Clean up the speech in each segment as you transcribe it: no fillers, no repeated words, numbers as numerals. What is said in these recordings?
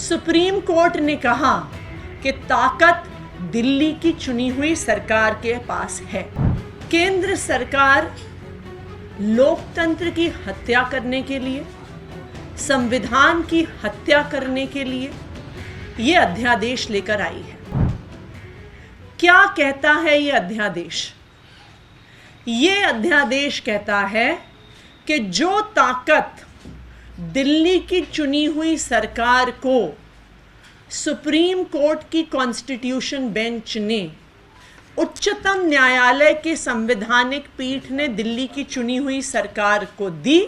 Supreme court ने कहा कि ताकत दिल्ली की चुनी हुई सरकार के पास है। केंद्र सरकार लोकतंत्र की हत्या करने के लिए, संविधान की हत्या करने के लिए ये अध्यादेश लेकर आई है। क्या कहता है ये अध्यादेश? ये अध्यादेश कहता है कि जो ताकत दिल्ली की चुनी हुई सरकार को सुप्रीम कोर्ट की कॉन्स्टिट्यूशन बेंच ने, उच्चतम न्यायालय के संवैधानिक पीठ ने दिल्ली की चुनी हुई सरकार को दी,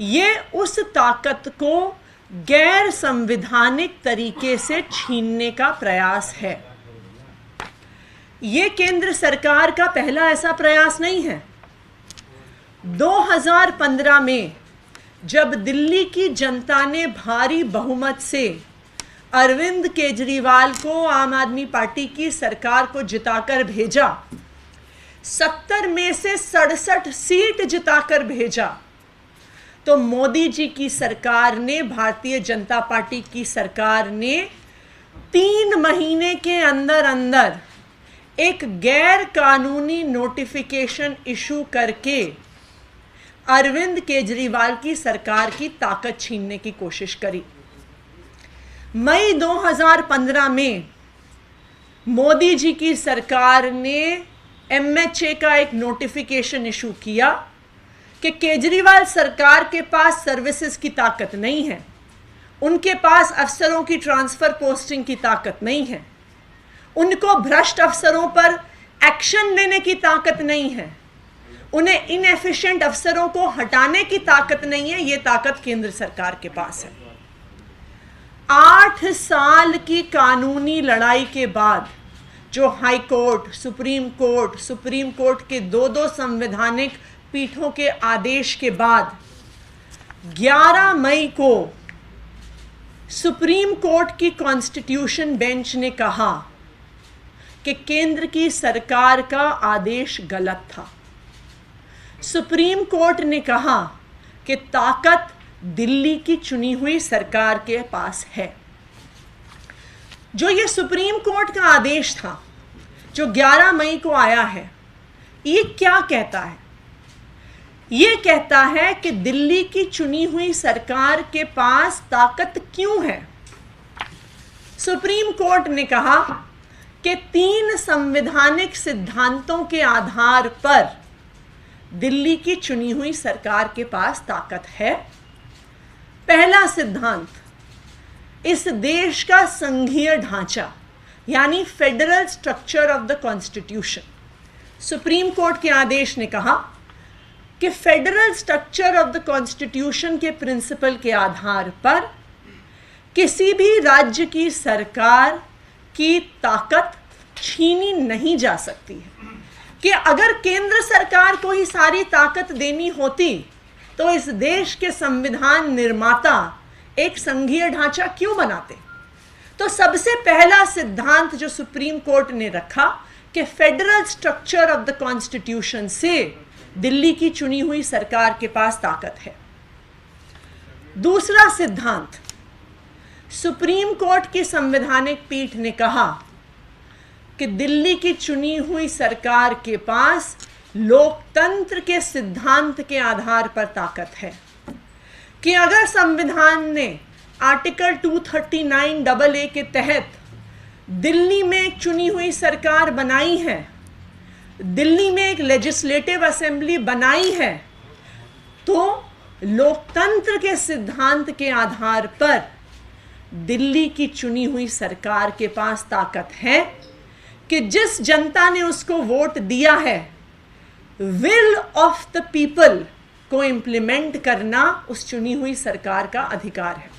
ये उस ताकत को गैर संवैधानिक तरीके से छीनने का प्रयास है। ये केंद्र सरकार का पहला ऐसा प्रयास नहीं है। 2015 में जब दिल्ली की जनता ने भारी बहुमत से अरविंद केजरीवाल को आम आदमी पार्टी की सरकार को जिताकर भेजा, 70 में से 67 सीट जिताकर भेजा, तो मोदी जी की सरकार ने, भारतीय जनता पार्टी की सरकार ने 3 महीने के अंदर अंदर एक गैर कानूनी नोटिफिकेशन इशू करके अरविंद केजरीवाल की सरकार की ताकत छीनने की कोशिश करी। मई 2015 में मोदी जी की सरकार ने MHA का एक नोटिफिकेशन इशू किया कि केजरीवाल सरकार के पास सर्विसेज की ताकत नहीं है, उनके पास अफसरों की ट्रांसफर पोस्टिंग की ताकत नहीं है, उनको भ्रष्ट अफसरों पर एक्शन लेने की ताकत नहीं है, उन्हें इनएफिशिएंट अफसरों को हटाने की ताकत नहीं है। ये ताकत केंद्र सरकार के पास है। 8 साल की कानूनी लड़ाई के बाद जो हाई कोर्ट, सुप्रीम कोर्ट के 2 संवैधानिक पीठों के आदेश के बाद 11 मई को सुप्रीम कोर्ट की कॉन्स्टिट्यूशन बेंच ने कहा कि केंद्र की सरकार का आदेश गलत था। सुप्रीम कोर्ट ने कहा कि ताकत दिल्ली की चुनी हुई सरकार के पास है। जो ये सुप्रीम कोर्ट का आदेश था जो 11 मई को आया है, ये क्या कहता है? ये कहता है कि दिल्ली की चुनी हुई सरकार के पास ताकत क्यों है। सुप्रीम कोर्ट ने कहा कि 3 संवैधानिक सिद्धांतों के आधार पर दिल्ली की चुनी हुई सरकार के पास ताकत है। पहला सिद्धांत, इस देश का संघीय ढांचा यानी federal structure of the constitution. Supreme court के आदेश ने कहा कि federal structure of the constitution के प्रिंसिपल के आधार पर किसी भी राज्य की सरकार की ताकत छीनी नहीं जा सकती है। कि अगर केंद्र सरकार को ही सारी ताकत देनी होती तो इस देश के संविधान निर्माता एक संघीय ढांचा क्यों बनाते? तो सबसे पहला सिद्धांत जो सुप्रीम कोर्ट ने रखा कि federal structure of the constitution से दिल्ली की चुनी हुई सरकार के पास ताकत है। दूसरा सिद्धांत, सुप्रीम कोर्ट की संवैधानिक पीठ ने कहा कि दिल्ली की चुनी हुई सरकार के पास लोकतंत्र के सिद्धांत के आधार पर ताकत है। कि अगर संविधान ने आर्टिकल 239AA के तहत दिल्ली में एक चुनी हुई सरकार बनाई है, दिल्ली में एक लेजिस्लेटिव असेंबली बनाई है, तो लोकतंत्र के सिद्धांत के आधार पर दिल्ली की चुनी हुई सरकार के पास ताकत है कि जिस जनता ने उसको वोट दिया है, विल ऑफ द पीपल को इंप्लीमेंट करना उस चुनी हुई सरकार का अधिकार है।